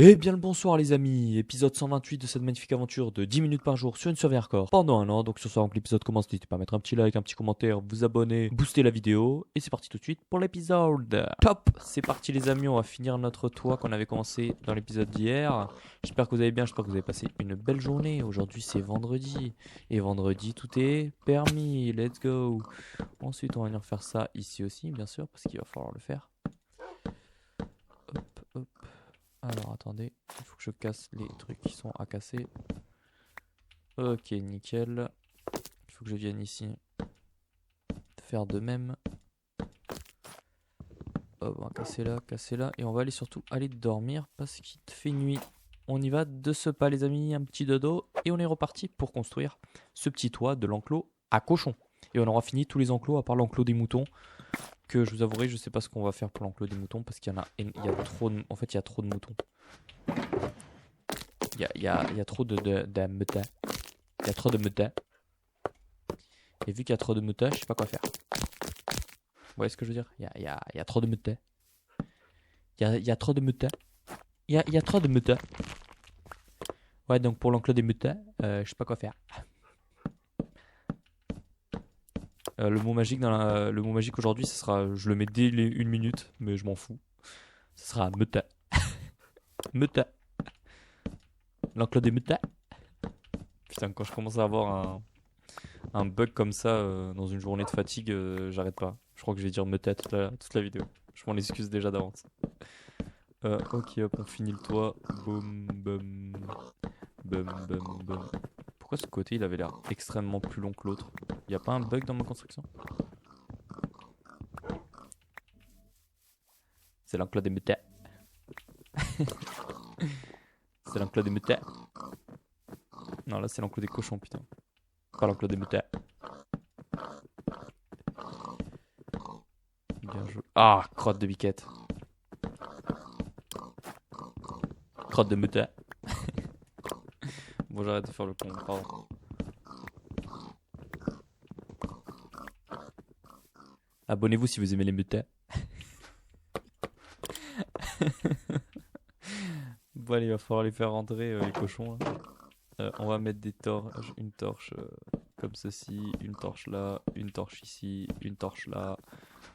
Eh bien le bonsoir les amis, épisode 128 de cette magnifique aventure de 10 minutes par jour sur une survie hardcore pendant un an. Donc ce soir quand l'épisode commence, n'hésitez pas à mettre un petit like, un petit commentaire, vous abonner, booster la vidéo. Et c'est parti tout de suite pour l'épisode. Top. C'est parti les amis, on va finir notre toit qu'on avait commencé dans l'épisode d'hier. J'espère que vous allez bien, j'espère que vous avez passé une belle journée. Aujourd'hui c'est vendredi. Et vendredi tout est permis, let's go. Ensuite on va venir faire ça ici aussi bien sûr, parce qu'il va falloir le faire. Hop, hop. Alors attendez, il faut que je casse les trucs qui sont à casser. Ok, nickel. Il faut que je vienne ici faire de même. Hop, on va casser là. Et on va aller surtout aller dormir parce qu'il fait nuit. On y va de ce pas les amis, un petit dodo. Et on est reparti pour construire ce petit toit de l'enclos à cochons. Et on aura fini tous les enclos à part l'enclos des moutons. Que je vous avouerai, je sais pas ce qu'on va faire pour l'enclos des moutons parce qu'il y en a, il y a trop de, en fait il y a trop de moutons. Il y a trop de meutons. Il y a trop de meutons. Et vu qu'il y a trop de meutons, je sais pas quoi faire. Vous voyez ce que je veux dire? Il y a trop de meutons. Il y a trop de meutons. Il y a trop de meutons. Ouais, donc pour l'enclos des meutons, je sais pas quoi faire. Le mot magique le mot magique aujourd'hui, ce sera, je le mets dès les 1 minute, mais je m'en fous. Ce sera meuton. Meuton. L'enclos des meutons. Putain, quand je commence à avoir un bug comme ça dans une journée de fatigue, j'arrête pas. Je crois que je vais dire meuton toute la vidéo. Je m'en excuse déjà d'avance. Ok, hop, on finit le toit. Boum, boum, boum, boum, boum. Pourquoi ce côté il avait l'air extrêmement plus long que l'autre? Y a pas un bug dans ma construction? C'est l'enclos des meutons. C'est l'enclos des meutons. Non, là c'est l'enclos des cochons, putain. Pas l'enclos des meutons. Bien joué. Ah, crotte de biquette. Crotte de meuton. Bon, j'arrête de faire le con, pardon. Abonnez-vous si vous aimez les meutons. Bon, allez, il va falloir les faire rentrer, les cochons. Là. On va mettre des torches, une torche comme ceci, une torche là, une torche ici, une torche là.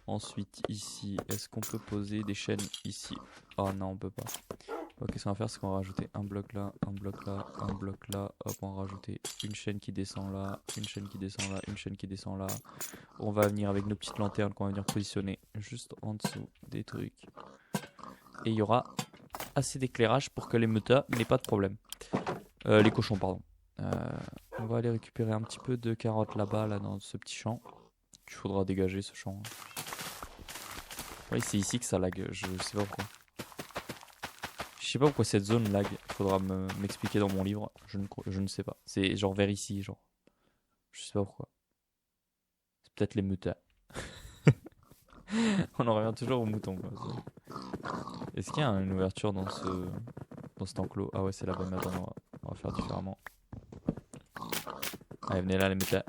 Ensuite, ici, est-ce qu'on peut poser des chaînes ici? Oh non, on peut pas. Ok, ce qu'on va faire, c'est qu'on va rajouter un bloc là, un bloc là, un bloc là. Hop, on va rajouter une chaîne qui descend là, une chaîne qui descend là, une chaîne qui descend là. On va venir avec nos petites lanternes qu'on va venir positionner juste en dessous des trucs. Et il y aura assez d'éclairage pour que les meutons n'aient pas de problème. Les cochons, pardon. On va aller récupérer un petit peu de carottes là-bas, là, dans ce petit champ. Il faudra dégager ce champ. Oui, c'est ici que ça lag. Je sais pas pourquoi. Je sais pas pourquoi cette zone lag. Il faudra m'expliquer dans mon livre. Je ne sais pas. C'est genre vers ici, genre. Je sais pas pourquoi. C'est peut-être les moutons. On en revient toujours aux moutons, quoi. Est-ce qu'il y a une ouverture dans cet enclos? Ah ouais, c'est là-bas. Mais attends, on va faire différemment. Allez, venez là, les moutons.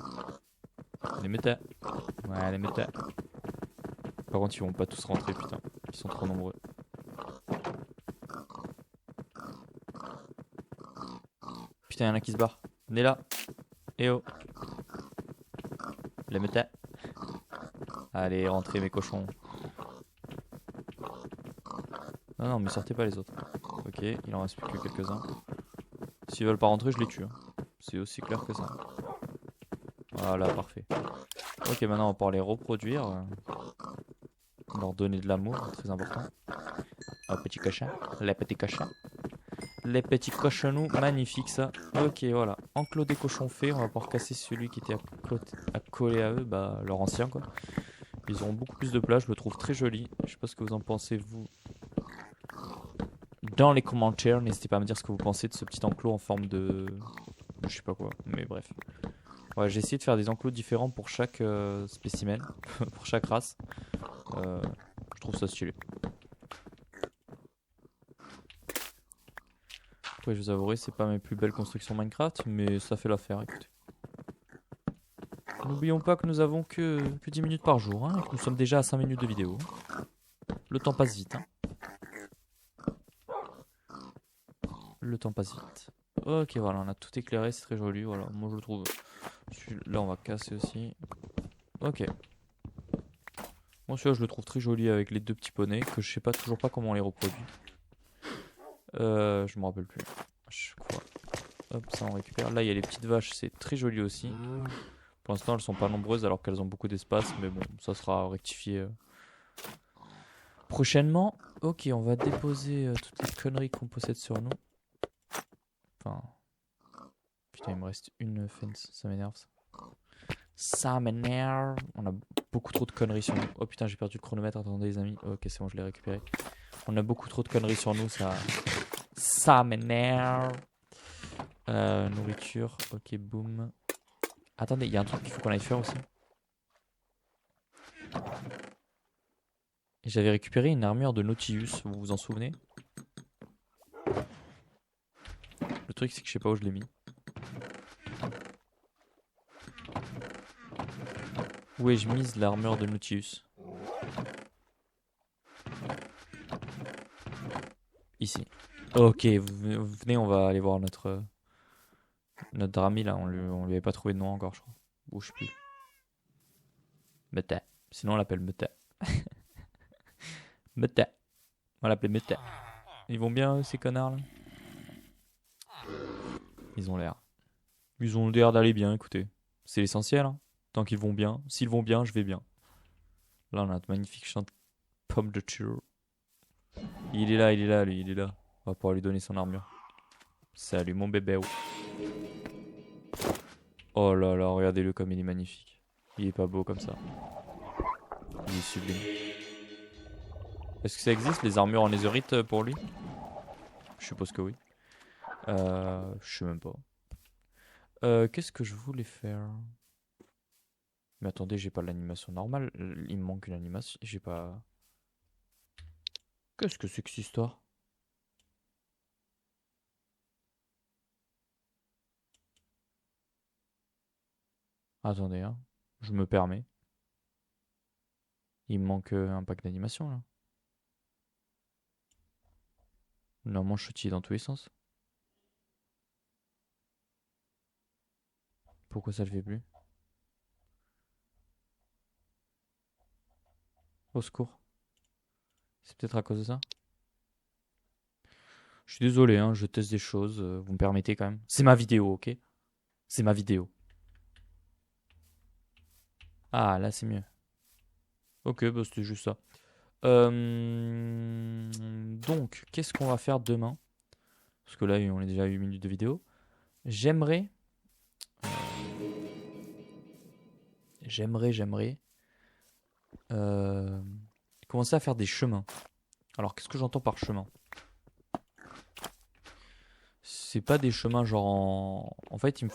Les moutons. Ouais, les moutons. Par contre, ils vont pas tous rentrer, putain. Ils sont trop nombreux. Putain, y'en a qui se barrent. Venez là. Eh oh. Les meutons. Allez, rentrez mes cochons. Non, non, mais sortez pas les autres. Ok, il en reste plus que quelques-uns. S'ils veulent pas rentrer, je les tue. C'est aussi clair que ça. Voilà, parfait. Ok, maintenant on va pouvoir les reproduire. Leur donner de l'amour, très important. Oh, petit cochon. Les petits cochons. Les petits cochonous, magnifique ça. Ok, voilà. Enclos des cochons fait. On va pouvoir casser celui qui était à coller à eux, bah leur ancien quoi. Ils auront beaucoup plus de place, je le trouve très joli. Je sais pas ce que vous en pensez vous. Dans les commentaires, n'hésitez pas à me dire ce que vous pensez de ce petit enclos en forme de... Je sais pas quoi, mais bref. Ouais, j'ai essayé de faire des enclos différents pour chaque spécimen, pour chaque race. Je trouve ça stylé. Après, je vous avouerai, c'est pas mes plus belles constructions Minecraft, mais ça fait l'affaire, écoutez. N'oublions pas que nous avons que 10 minutes par jour, hein, et que nous sommes déjà à 5 minutes de vidéo. Le temps passe vite, hein. Le temps passe vite. Ok, voilà, on a tout éclairé, c'est très joli. Voilà, moi je le trouve. Là, on va casser aussi. Ok. Moi, celui-là, je le trouve très joli avec les deux petits poneys que je sais pas toujours pas comment on les reproduit. Je me rappelle plus. Je crois. Hop, ça on récupère. Là, il y a les petites vaches, c'est très joli aussi. Pour l'instant, elles sont pas nombreuses alors qu'elles ont beaucoup d'espace, mais bon, ça sera rectifié prochainement. Ok, on va déposer toutes les conneries qu'on possède sur nous. Enfin. Putain, il me reste une fence, ça m'énerve ça. Ça m'énerve. On a beaucoup trop de conneries sur nous. Oh putain, j'ai perdu le chronomètre. Attendez, les amis. Ok, c'est bon, je l'ai récupéré. On a beaucoup trop de conneries sur nous, ça m'énerve. Nourriture. Ok, boum. Attendez, il y a un truc qu'il faut qu'on aille faire aussi. J'avais récupéré une armure de Nautilus, vous vous en souvenez? Le truc, c'est que je sais pas où je l'ai mis. Où ai-je mise l'armure de Nautilus? Ici. Ok, venez, on va aller voir notre ami là. On lui avait pas trouvé de nom encore, je crois. Bouge plus. Meta. Sinon, on l'appelle Meta. Meta. On l'appelle Meta. Ils vont bien, ces connards là? Ils ont l'air. Ils ont l'air d'aller bien, écoutez. C'est l'essentiel, hein. Tant qu'ils vont bien. S'ils vont bien, je vais bien. Là, on a notre magnifique champ de pommes de terre. Il est là, lui, il est là. On va pouvoir lui donner son armure. Salut, mon bébé. Oh là là, regardez-le comme il est magnifique. Il est pas beau comme ça. Il est sublime. Est-ce que ça existe, les armures en netherite pour lui? Je suppose que oui. Je sais même pas. Qu'est-ce que je voulais faire? Mais attendez, j'ai pas l'animation normale. Il me manque une animation. J'ai pas. Qu'est-ce que c'est que cette histoire? Attendez, hein. Je me permets. Il me manque un pack d'animation là. Normalement, je suis dans tous les sens. Pourquoi ça le fait plus? Au secours. C'est peut-être à cause de ça? Je suis désolé, hein, je teste des choses. Vous me permettez quand même. C'est ma vidéo, ok? C'est ma vidéo. Ah, là, c'est mieux. Ok, bah c'était juste ça. Donc, qu'est-ce qu'on va faire demain? Parce que là, on est déjà à 8 minutes de vidéo. J'aimerais. euh, j'aimerais. euh, commencer à faire des chemins. Alors, qu'est-ce que j'entends par chemin? C'est pas des chemins genre en fait, il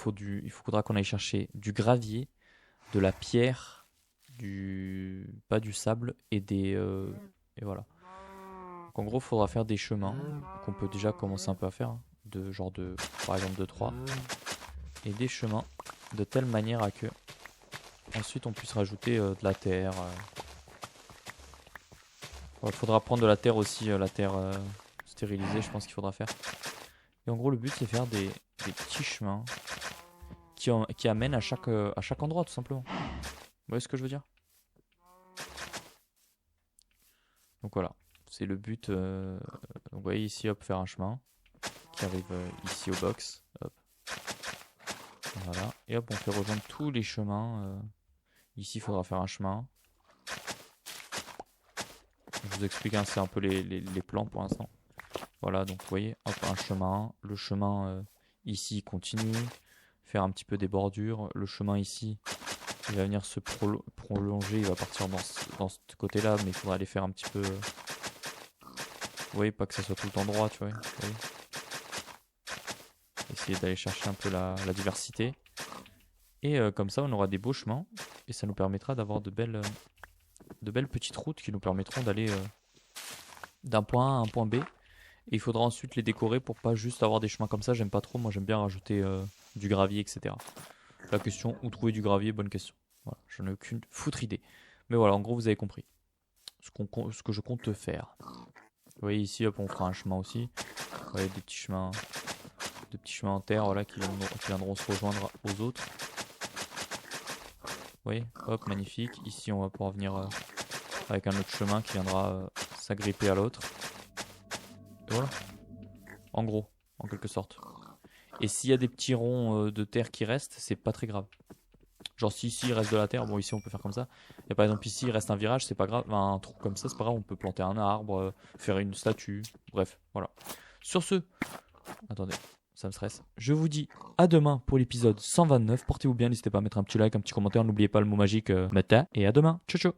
faudra qu'on aille chercher du gravier, de la pierre, pas du sable et voilà. Donc, en gros, il faudra faire des chemins qu'on peut déjà commencer un peu à faire, hein, par exemple de 3 et des chemins de telle manière à que ensuite on puisse rajouter de la terre. Il faudra prendre de la terre aussi, la terre stérilisée, je pense qu'il faudra faire. Et en gros, le but c'est faire des petits chemins qui amènent à chaque endroit, tout simplement. Vous voyez ce que je veux dire? Donc voilà, c'est le but. Vous voyez ici, hop, faire un chemin qui arrive ici au box. Hop. Voilà. Et hop, on fait rejoindre tous les chemins. Ici, il faudra faire un chemin. Je vous explique, hein, c'est un peu les plans pour l'instant. Voilà, donc vous voyez, hop, un chemin. Le chemin ici continue. Faire un petit peu des bordures. Le chemin ici, il va venir se prolonger. Il va partir dans ce côté-là, mais il faudra aller faire un petit peu. Vous voyez, pas que ça soit tout le temps droit, tu vois. Vous voyez. Essayer d'aller chercher un peu la diversité. Et comme ça, on aura des beaux chemins. Et ça nous permettra d'avoir de belles petites routes qui nous permettront d'aller d'un point A à un point B. Et il faudra ensuite les décorer pour pas juste avoir des chemins comme ça. J'aime pas trop. Moi, j'aime bien rajouter du gravier, etc. La question, où trouver du gravier? Bonne question. Voilà, je n'ai aucune foutre idée. Mais voilà, en gros, vous avez compris ce que je compte faire. Vous voyez ici, hop, on fera un chemin aussi. Vous voyez, des petits chemins de petits chemins en terre voilà, qui viendront se rejoindre aux autres. Vous voyez, hop, magnifique. Ici, on va pouvoir venir avec un autre chemin qui viendra s'agripper à l'autre. Et voilà. En gros, en quelque sorte. Et s'il y a des petits ronds de terre qui restent, c'est pas très grave. Genre si ici il reste de la terre, bon ici on peut faire comme ça. Et par exemple ici il reste un virage, c'est pas grave. Enfin, un trou comme ça, c'est pas grave, on peut planter un arbre, faire une statue. Bref, voilà. Sur ce, attendez, ça me stresse. Je vous dis à demain pour l'épisode 129. Portez-vous bien, n'hésitez pas à mettre un petit like, un petit commentaire. N'oubliez pas le mot magique meta. Et à demain. Ciao ciao.